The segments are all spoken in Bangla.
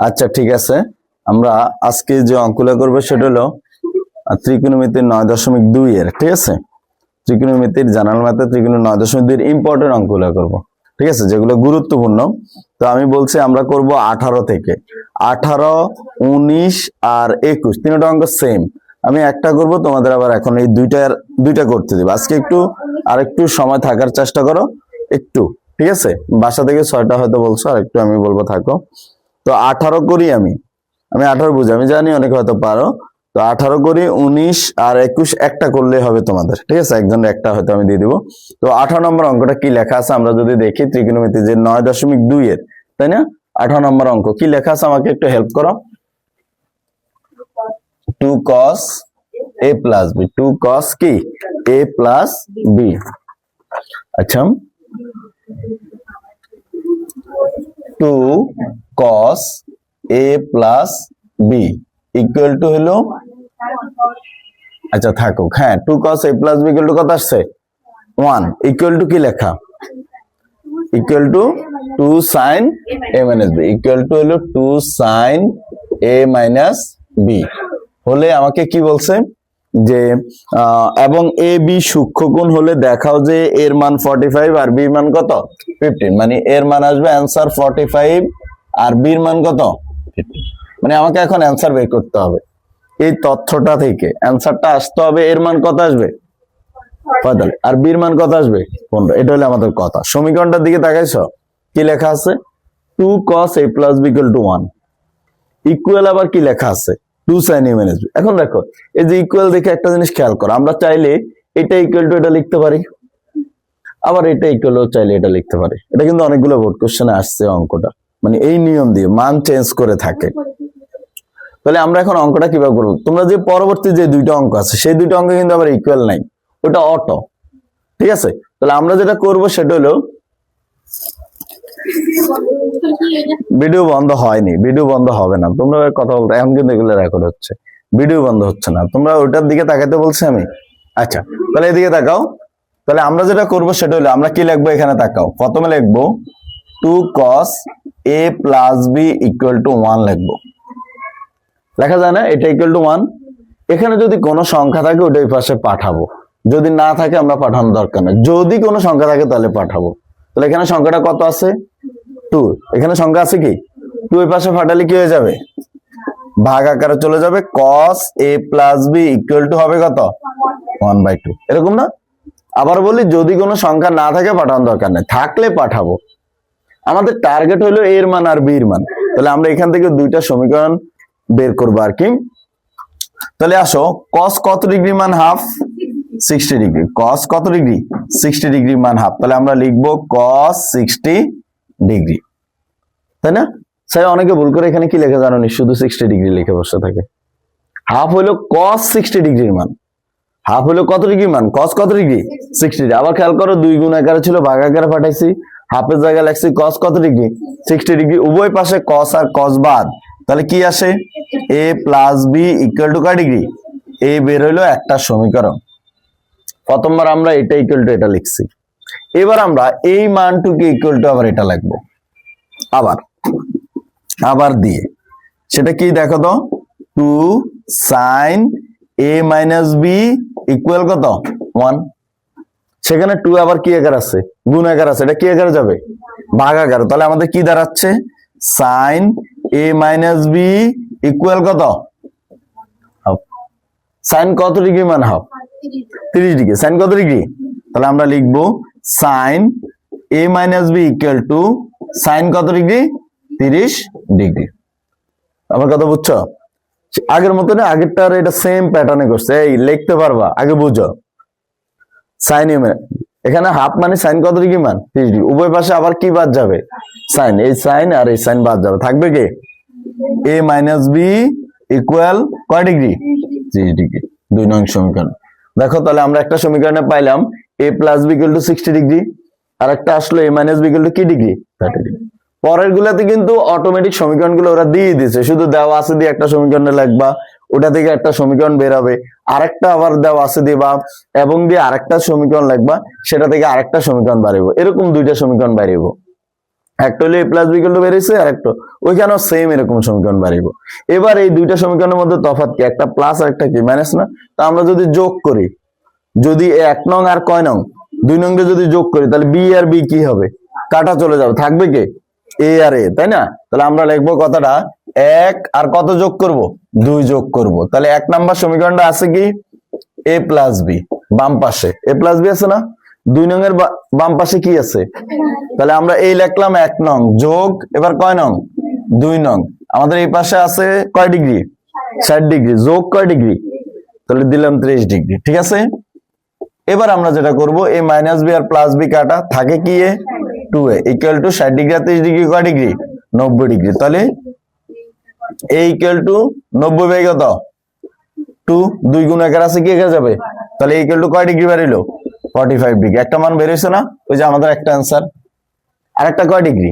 আচ্ছা ঠিক আছে, আমরা আজকে যে অঙ্কগুলো করবো সেটা হলো ত্রিকোণমিতির 9.2 এর, ঠিক আছে। ত্রিকোণমিতির জানাল ম্যাথে ত্রিকোণ 9.2 এর ইম্পর্টেন্ট অঙ্কগুলো করবো, ঠিক আছে, যেগুলো গুরুত্বপূর্ণ। তো আমি বলছি আমরা করব 18 থেকে 18, 19 আর 21 তিনটা অঙ্ক সেম। আমি একটা করব, তোমাদের আবার এখন এই দুইটা করতে দেবো আজকে। আর একটু সময় থাকার চেষ্টা করো একটু, ঠিক আছে। বাসা থেকে 6টা হয়তো বলছো, আর একটু আমি বলবো থাকো। তো 18 করি, আমি 18 বুঝি, আমি জানি অনেক হয়তো পারো। তো 18 করি, 19 আর 21 একটা করলে হবে তোমাদের, ঠিক আছে। একজনের একটা হয়তো আমি দিয়ে দিব। তো 18 নম্বর অঙ্কটা কি লেখা আছে আমরা যদি দেখি, ত্রিকোণমিতি যে 9.2 এর, তাই না। 18 নম্বর অঙ্ক কি লেখা আছে আমাকে একটু হেল্প করো। 2 cos a plus b, 2 cos কি a plus b। আচ্ছা, 2 cos a plus b equal two হলো, আচ্ছা থাকুক, হ্যাঁ 2 cos a plus b equal two কত আসছে 1, ইকুয়াল টু কি লেখা, equal to 2 sin a minus b, equal two হলো 2 sin a minus b। হলে আমাকে কি বলছে যে এবং এ বি সূক্ষ্মকোণ হলে দেখাও যে এর মান 45 আর বি মান কত 15, মানে এর মান আসবে অ্যান্সার 45 আর বির মান কত 15। মানে আমাকে এখন অ্যান্সার বের করতে হবে, এই তথ্যটা থেকে অ্যান্সারটা আসতে হবে। এর মান কত আসবে 45 আর বির মান কত আসবে 15। এটা হলো আমাদের কথা। সমীকরণটার দিকে তাকাইছো, কি লেখা আছে 2 cos a plus b equal to 1, equal আবার কি লেখা আছে 2 sin a minus b। এখন দেখো এই যে ইকুয়াল দেখে একটা জিনিস খেয়াল করো, আমরা চাইলে এটা ইকুয়াল টু এটা লিখতে পারি, আবার এটা ইকুয়াল চাইলে এটা লিখতে পারি। এটা কিন্তু অনেকগুলো বোর্ড কোশ্চেনে আসছে অঙ্কটা, মানে এই নিয়ম দিয়ে মান চেঞ্জ করে থাকে। তাহলে আমরা এখন অঙ্কটা কিভাবে করবো, তোমরা যে পরবর্তী যে দুইটা অঙ্ক আছে সেই দুইটা অঙ্ক কিন্তু আবার ইকুয়াল নাই, ওটা অটো, ঠিক আছে। তাহলে আমরা যেটা করব সেটা হলো, ভিডিও বন্ধ হয়নি, ভিডিও বন্ধ হবে না, তোমরা কথা বলতে এখন কিন্তু এগুলো রেকর্ড হচ্ছে, ভিডিও বন্ধ হচ্ছে না, তোমরা ওটার দিকে তাকাতে বলছি আমি। আচ্ছা তাহলে এদিকে তাকাও। তাহলে আমরা যেটা করব সেটা হলো, আমরা কি লিখবো এখানে তাকাও, প্রথমে লিখবো 2 cos a plus b equal to 1 লিখবো। লেখা যায় না এটা ইকুয়াল টু 1। এখানে যদি কোনো সংখ্যা থাকে ওটা এই পাশে পাঠাবো, যদি না থাকে আমরা পাঠানোর দরকার নেই, যদি কোনো সংখ্যা থাকে তাহলে পাঠাবো। তাহলে এখানে সংখ্যাটা কত আছে 2, এখানে সংখ্যা আছে কি 2, এই পাশে পাঠালে কি হয়ে যাবে ভাগ আকারে চলে যাবে, cos a plus b equal two হবে কত 1/2, এরকম না। আবার বলি যদি কোনো সংখ্যা না থাকে পাঠানোর দরকার নেই, থাকলে পাঠাবো। আমাদের টার্গেট হলো এর মান আর বির মান। তাহলে আমরা এখান থেকে দুইটা সমীকরণ বের করবো আর কি। তাহলে আসো cos কত ডিগ্রি মান হাফ 60 ডিগ্রি, cos কত ডিগ্রি 60 ডিগ্রি মান হাফ। তাহলে আমরা লিখবো cos 60 ডিগ্রি, তাই না। স্যার অনেকে ভুল করে এখানে কি লেখা জানো নি, শুধু 60 ডিগ্রি লিখে বসে থাকে। হাফ হলো cos 60 ডিগ্রির মান, হাফ হলো কত ডিগ্রি মান cos কত ডিগ্রি 60 ডিগ্রি। আবার খেয়াল করো 2 গুণ আকারে ছিল, ভাগ আকারে পাঠাইছি, হাফের জায়গায় লিখছি cos কত ডিগ্রি 60 ডিগ্রি, উভয় পাশে cos আর cos বাদ, তাহলে কি আসে a plus b equal to কয় ডিগ্রি, a বের হইলো একটা সমীকরণ। প্রথমবার আমরা এটা ইকুয়াল টু এটা লিখছি, এবার আমরা এই মানটুকে ইকুয়াল টু আবার এটা লিখবো, আবার দিয়ে সেটা কি দেখো তো 2 sin a minus b equal কত 1। সেখানে 2 আবার কি আকার আছে গুণ আকার আছে, এটা কি আকারে যাবে ভাগ আকারে। তাহলে আমাদের কি দাঁড়াচ্ছে sin a minus b equal কত হাফ। sin কত ডিগ্রি মান হাফ 30 ডিগ্রি, sin কত ডিগ্রি, তাহলে আমরা লিখবো sin a minus b equal two sin কত ডিগ্রি 30 ডিগ্রি। আমার কথা বুঝছো, আগের মতো না, আগেরটার এটা সেম প্যাটার্নে করছে, এই লিখতে পারবা আগে বুঝো। sin a এখানে হাফ মানে sin কত ডিগ্রি মান 30 ডিগ্রি, উভয় পাশে আবার কি বাদ যাবে sin, এই sin আর এই sin বাদ যাবে, থাকবে কি a minus b ইকুয়াল কয় ডিগ্রি 30 ডিগ্রি। 2 নং সমীকরণ দেখো। তাহলে আমরা একটা সমীকরণে পাইলাম a plus b equal to 60 degree, আর একটা আসলো a minus b equal to কি ডিগ্রি 30 ডিগ্রি। পরের গুলাতে কিন্তু অটোমেটিক সমীকরণ গুলো ওরা দিয়ে দিছে, শুধু দেওয়া আছে দিয়ে একটা সমীকরণে লিখবা, ওটা থেকে একটা সমীকরণ বের হবে, আরেকটা আবার দেওয়া আছে দিবা এবং দিয়ে আরেকটা সমীকরণ লিখবা, সেটা থেকে আরেকটা সমীকরণ বাড়াবো, এরকম দুইটা সমীকরণ বাড়াবো। একটা হলো a plus B equal to বেরিয়েছে, আর একটা ওইখানেও সেম এরকম সমীকরণ বাড়িব। এবার এই দুইটা সমীকরণের মধ্যে তফাৎ কি? একটা প্লাস আর একটা কি মাইনাস না? তা আমরা যদি যোগ করি, যদি 1 নং আর কয় নং 2 নং যদি যোগ করি, তাহলে বি আর বি কি হবে? কাটা চলে যাবে, থাকবে কে? এ আর এ, তাই না? তাহলে আমরা লিখবো কথাটা 1 আর কত যোগ করব? 2 যোগ করব। তাহলে 1 নাম্বার সমীকরণটা আছে কি? a প্লাস বি, বাম পাশে a প্লাস বি আছে না? 2 নং এর বাম পাশে কি আছে? তাহলে আমরা এই লিখলাম 1 নং যোগ, এবার কয় নং? 2 নং। আমাদের এই পাশে আছে কয় ডিগ্রি? 60 ডিগ্রি, যোগ কয় ডিগ্রি? তাহলে দিলাম 30 ডিগ্রি, ঠিক আছে? এবার আমরা যেটা করব, a মাইনাস বি আর প্লাস বি কাটা, থাকে কি? এ 2a ইকুয়াল টু 60 ডিগ্রি আর 30 ডিগ্রি কয় ডিগ্রি? 90 ডিগ্রি। তাহলে a ইকুয়াল টু 90 বাই কত? 2, 2 গুণ 1 আছে কি? এগিয়ে যাবে। তাহলে a ইকুয়াল টু কয় ডিগ্রি বেরিয়েলো? 45 ডিগ্রি। একটা মান বেরিয়েছে না? ওই যে আমাদের একটা অ্যান্সার। আর একটা কয় ডিগ্রি?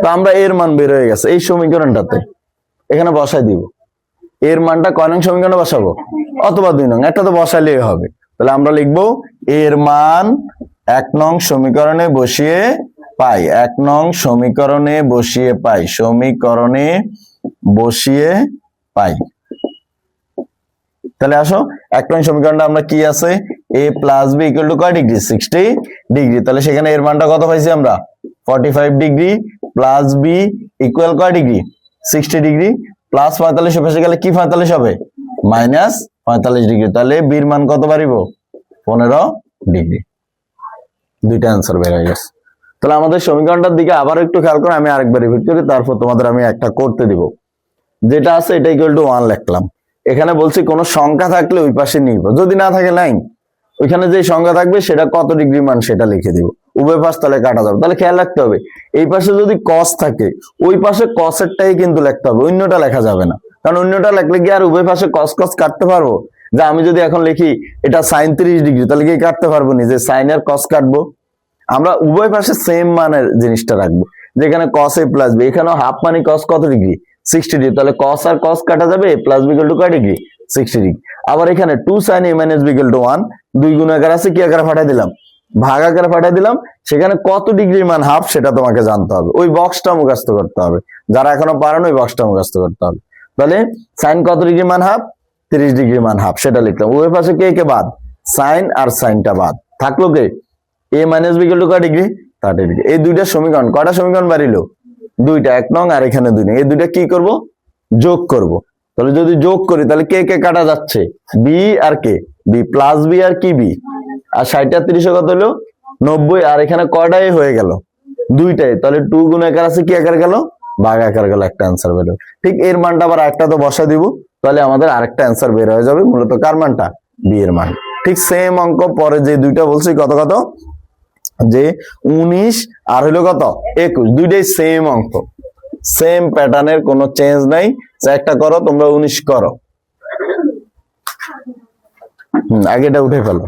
তো আমরা এর মান বের হয়ে গেছে এই সমীকরণটাতে, এখানে বসাই দিব। এর মানটা কয় নং সমীকরণে বসাবো? অথবা 2 নং, একটা তো বসাইলেই হবে। তাহলে আমরা লিখবো এর মান 1 নং সমীকরণে বসিয়ে পাই, 1 নং সমীকরণে বসিয়ে পাই, সমীকরণে বসিয়ে পাই। তাহলে আসো 1 নং সমীকরণটা আমরা কি আছে? a plus B equal to কয় ডিগ্রি? 60 ডিগ্রি। তাহলে সেখানে এর মানটা কত পাইছি আমরা? 45 ডিগ্রি প্লাস বি ইকুয়াল কয় ডিগ্রি? 60 ডিগ্রি। প্লাস 45 পাশে গেলে কি 45 হবে? Minus 45 degree. তাহলে বির মান কত বাড়িব? 15 ডিগ্রি। দুইটা অ্যান্সার বের হয়ে গেছে। তাহলে আমাদের সমীকরণটার দিকে আবার একটু খেয়াল করে, আমি আরেকবার রিপিট করি, তারপর তোমাদের আমি একটা করতে দিব। যেটা আছে এটা ইকুয়াল টু 1 লিখলাম। এখানে বলছি কোন সংখ্যা থাকলে ওই পাশে নিব, যদি না থাকে লাইন, ওইখানে যে সংখ্যা থাকবে সেটা কত ডিগ্রি মান সেটা লিখে দিব। উভয় পাশ তাহলে কাটা যাবে। তাহলে খেয়াল রাখতে হবে, এই পাশে যদি কস থাকে ওই পাশে কসেরটাই কিন্তু লিখতে হবে, অন্যটা লেখা যাবে না। কারণ অন্যটা লিখলে কি আর উভয় পাশে কস কস কাটতে পারবো? যে আমি যদি এখন লিখি এটা সাইন 30 ডিগ্রি, তাহলে কি কাটতে পারবো না? যে সাইনের কস কাটবো। আমরা উভয় পাশে সেম মানের জিনিসটা রাখবো, যেখানে কস এ প্লাস বি, এখানেও হাফ মানে কস কত ডিগ্রি? 60 ডিগ্রি। তাহলে কস আর কস কাটা যাবে, এ প্লাস বি ইকুয়াল টু কয় ডিগ্রি? 60 ডিগ্রি। আবার এখানে 2 sin a minus b equal to 1, 2 গুণ আকার আছে, কি আকারে পাঠিয়ে দিলাম? ভাগ আকারে পাঠিয়ে দিলাম। সেখানে কত ডিগ্রির মান হাফ সেটা তোমাকে জানতে হবে, ওই বক্সটা মুখস্থ করতে হবে। যারা এখনো পারেন ওই বক্সটা মুখস্থ করতে হবে। তাহলে সাইন কত ডিগ্রি মান হাফ? 30 ডিগ্রি মান হাফ, সেটা লিখলাম। ওই পাশে কে কে বাদ? সাইন আর সাইনটা বাদ, থাকলো কে? a minus b equal to কয় ডিগ্রি? 30 ডিগ্রি। এই দুইটা সমীকরণ, কয়টা সমীকরণ বাড়িলো? দুইটা, 1 নং আর এখানে 2 নং। এই দুইটা কি করব? যোগ করব। তাহলে যদি যোগ করি তাহলে কে কে কাটা যাচ্ছে? বি আর কে? বি প্লাস বি আর কি বি? আর 60 আর 30 কত হলো? 90। আর এখানে কয়টাই হয়ে গেল? দুইটাই। তাহলে 2 গুণ আকার আছে, কি আকার গেল? ভাগ আকার গেল, একটা অ্যান্সার বের হলো। ঠিক এর মানটা আবার একটা তো বসা দিব, তাহলে আমাদের আরেকটা অ্যান্সার বের হয়ে যাবে। মূলত কার মানটা? বি এর মান। ঠিক সেম অঙ্ক পরে যে দুইটা বলছি, কত কত? যে 19 আর হলো কত? 21, দুইটাই সেম অঙ্ক, সেম প্যাটার্নের, কোনো চেঞ্জ নাই। একটা করো তোমরা, 19 করো। আগেটা উঠে ফেলো।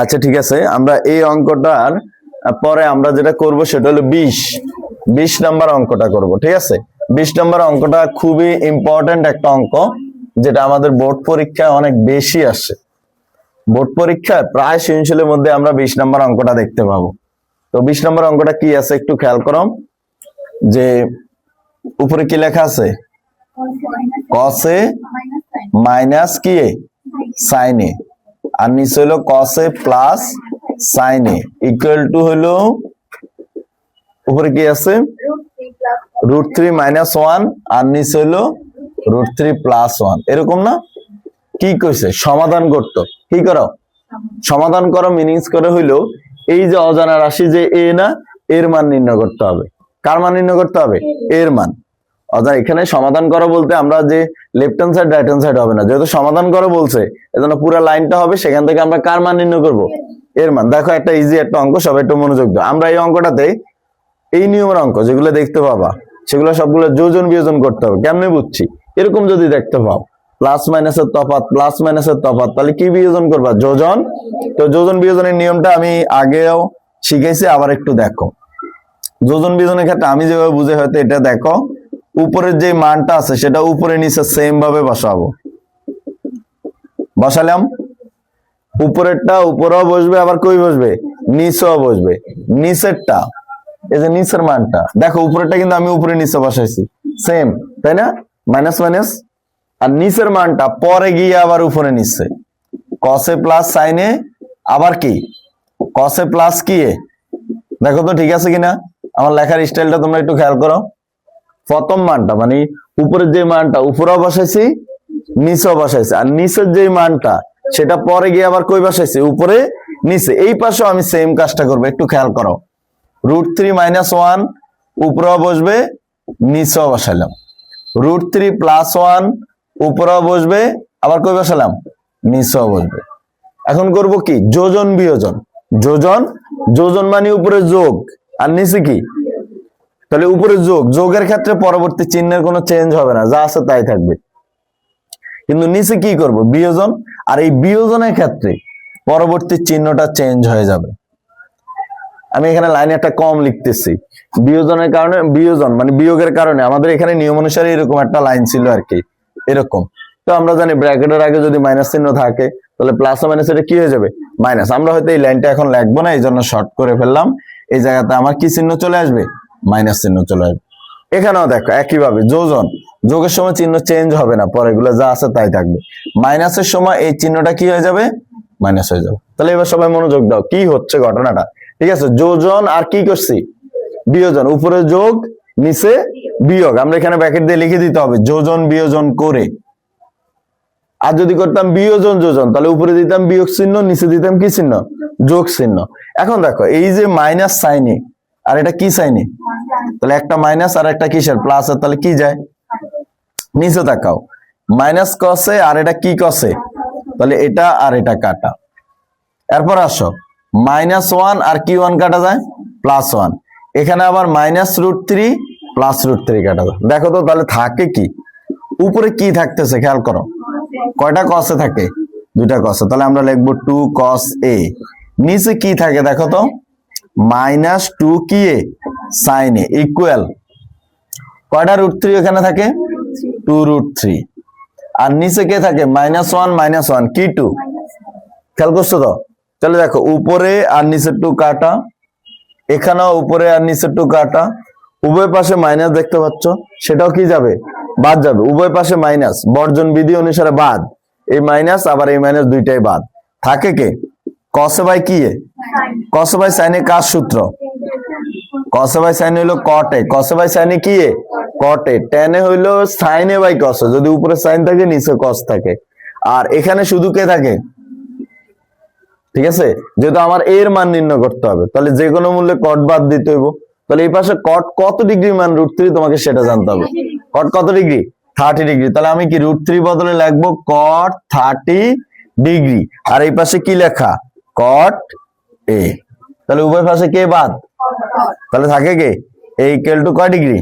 আচ্ছা ঠিক আছে, আমরা এই অঙ্কটার পরে আমরা যেটা করব সেটা হলো 20 নাম্বার অঙ্কটা করব। ঠিক আছে, 20 নাম্বার অঙ্কটা খুবই ইম্পর্টেন্ট একটা অঙ্ক, যেটা আমাদের বোর্ড পরীক্ষায় অনেক বেশি আসে। বোর্ড পরীক্ষায় প্রায় সৃজনশীলের মধ্যে আমরা 20 নাম্বার অঙ্কটা দেখতে পাবো। তো 20 নাম্বার অঙ্কটা কি আছে একটু খেয়াল করো। যে উপরে কি লেখা আছে? cos a মাইনাস কি a sin a, আর নিচে হলো cos a plus sin a equal two হলো, উপরে কি আছে? √3 মাইনাস 1, আর নিচে হলো √3 প্লাস 1। এরকম না? কি কইছে? সমাধান করতো। কি করো? সমাধান করো মিনিংস করে হইলো, এই যে অজানা রাশি যে এ না, এর মান নির্ণয় করতে হবে। কার মান নির্ণয় করতে হবে? এর মান। অর্থাৎ এখানে সমাধান করো বলতে আমরা যে left hand side right hand side হবে না, যেহেতু সমাধান করো বলছে, এজন্য পুরো লাইনটা হবে। সেখান থেকে আমরা কার মান নির্ণয় করব? এর মান। দেখো একটা ইজি একটা অঙ্ক, সবাই একটু মনোযোগ দাও। আমরা এই অঙ্কটাতে এই নিয়মের অঙ্ক যেগুলো দেখতে পাবা, সেগুলো সবগুলো যোজন বিয়োজন করতে হবে। কেমনে বুঝছি? এরকম যদি দেখতে পাও প্লাস মাইনাসের তফাৎ, প্লাস মাইনাসের তফাৎ, তাহলে কি বিয়োজন করবা? যোজন। তো যোজন বিয়োজনের নিয়মটা আমি আগেও শিখাইছি, আবার একটু দেখো। যোজন বিয়োজনের ক্ষেত্রে আমি যেভাবে বুঝে, হয়তো এটা দেখো, উপরের যে মানটা আছে সেটা উপরে নিচে সেম ভাবে বসাবো। বসালাম, উপরেরটা উপরেও বসবে, আবার কই বসবে? নিচেও বসবে। নিচেরটা, এই যে নিচের মানটা দেখো, উপরেরটা কিন্তু আমি উপরে নিচে বসাইছি, সেম তাই না, মাইনাস মাইনাস। আর নিচের মানটা পরে গিয়ে আবার উপরে নিচ্ছে, কসে প্লাস সাইনে আবার কি কসে প্লাস কি এ। দেখো তো ঠিক আছে কিনা, আমার লেখার স্টাইলটা তোমরা একটু খেয়াল করো। প্রথম মানটা মানে উপরের যে মানটা উপরেও বসাইছি, নিচেও বসাইছি, আর নিচের যে মানটা সেটা পরে গিয়ে আবার কই বসাইছি, উপরে নিচে। এই পাশেও আমি সেম কাজটা করবো, একটু খেয়াল করো। √3 - 1 উপরেও বসবে, নিচেও বসাইলাম। √3 + 1 উপরেও বসবে, আবার কই বসালাম, নিচেও বসবে। এখন করব কি, যোজন বিয়োজন। যোজন, যোজন মানে উপরে যোগ আর নিচে কি, তাহলে উপরে যোগ, যোগের ক্ষেত্রে পরবর্তী চিহ্নের কোনো চেঞ্জ হবে না, যা আছে তাই থাকবে। কিন্তু নিচে কি করব, বিয়োজন, আর এই বিয়োজনের ক্ষেত্রে পরবর্তী চিহ্নটা চেঞ্জ হয়ে যাবে। আমি এখানে লাইনে একটা কম লিখতেছি, বিয়োজনের কারণে, বিয়োজন মানে বিয়োগের কারণে আমাদের এখানে নিয়ম অনুসারে এরকম একটা লাইন ছিল আর কি, এরকম। তো আমরা জানি ব্র্যাকেটের আগে যদি মাইনাস চিহ্ন থাকে তাহলে প্লাস ও মাইনাস এটা কি হয়ে যাবে, মাইনাস। আমরা হয়তো এই লাইনটা এখন লিখবো না, এই জন্য শর্ট করে ফেললাম। এই জায়গাতে আমার কি চিহ্ন চলে আসবে, মাইনাস চিহ্ন চলে আসবে। এখানেও দেখো একইভাবে যোজন, যোগের সময় চিহ্ন চেঞ্জ হবে না, পরে এগুলো যা আছে তাই থাকবে। মাইনাসের সময় এই চিহ্নটা কি হয়ে যাবে, মাইনাস হয়ে যাবে। তাহলে এবার সবাই মনোযোগ দাও, কি হচ্ছে ঘটনাটা, ঠিক আছে। যোজন আর কি করছি, বিয়োজন, উপরে যোগ নিচে বিয়োগ। আমরা এখানে ব্র্যাকেট দিয়ে লিখে দিতে হবে যোজন বিয়োজন করে। আর যদি করতাম বিয়োজন যোজন, তাহলে উপরে দিতাম বিয়োগ চিহ্ন, নিচে দিতাম কি চিহ্ন, যোগ চিহ্ন। এখন দেখো এই যে মাইনাস সাইনে আর এটা কি সাইনে, তাহলে একটা মাইনাস আর একটা কিসের, প্লাস, আর তাহলে কি যায়, নিচে তাকাও, মাইনাস কসে আর এটা কি কসে, তাহলে এটা আর এটা কাটা। এরপর আসো -1 আর কি 1 কাটা যায়, +1। এখানে আবার -√3 +√3 কাটা যায়। দেখো তো তাহলে থাকে কি, উপরে কি থাকতেছে খেয়াল করো, কয়টা কসে থাকে, দুইটা কসে, তাহলে আমরা লিখবো 2 cos a। নিচে কি থাকে দেখো তো, -2 কি a sin a ইকুয়াল কয়টা √3 এখানে থাকে, 2√3। আর নিচে কে থাকে, -1 কি 2, খেয়াল করছো তো। তাহলে দেখো উপরে আর নিচের 2 কাটা, এখানেও উপরে আর নিচের 2 কাটা, উভয় পাশে মাইনাস দেখতে পাচ্ছ, সেটাও কি যাবে, বাদ যাবে। উভয় পাশে মাইনাস, বর্জন বিধি অনুসারে বাদ, এই মাইনাস আবার এই মাইনাস দুইটাই বাদ। থাকে কে, কসে বাই কি এ, কসে বাই সাইনে কার সূত্র, কসে বাই সাইনে হইলো কট এ, কসে বাই সাইনে কি এ, কট এ। টেনে হইলো সাইনে বাই কস, যদি উপরে সাইন থাকে নিচে কস থাকে। আর এখানে শুধু কে থাকে, ঠিক আছে, যেহেতু আমার এর মান নির্ণয় করতে হবে, তাহলে যে কোনো মূল্যে কট বাদ দিতে হইব। তাহলে এই পাশে কট কত ডিগ্রি মান, √3 তোমাকে সেটা জানতে হবে। কট কত ডিগ্রি, 30 ডিগ্রি। তাহলে আমি কি √3 বদলে লিখবো কট 30 ডিগ্রি। আর এই পাশে কি লেখা, কট এ। তাহলে উভয় পাশে কে বাদ, তাহলে থাকে কে, এ ইকুয়াল টু কয় ডিগ্রি।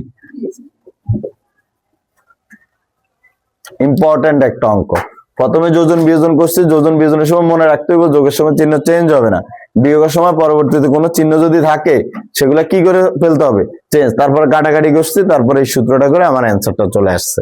ইম্পর্টেন্ট একটা অঙ্ক। প্রথমে যোজন বিয়োজন করছি, যোজন বিয়োজনের সময় মনে রাখতে হবে যোগের সময় চিহ্ন চেঞ্জ হবে না, বিয়োগের সময় পরবর্তীতে কোনো চিহ্ন যদি থাকে সেগুলা কি করে ফেলতে হবে, চেঞ্জ। তারপরে কাটাকাটি করছি, তারপরে এই সূত্রটা করে আমার অ্যান্সারটা চলে আসছে।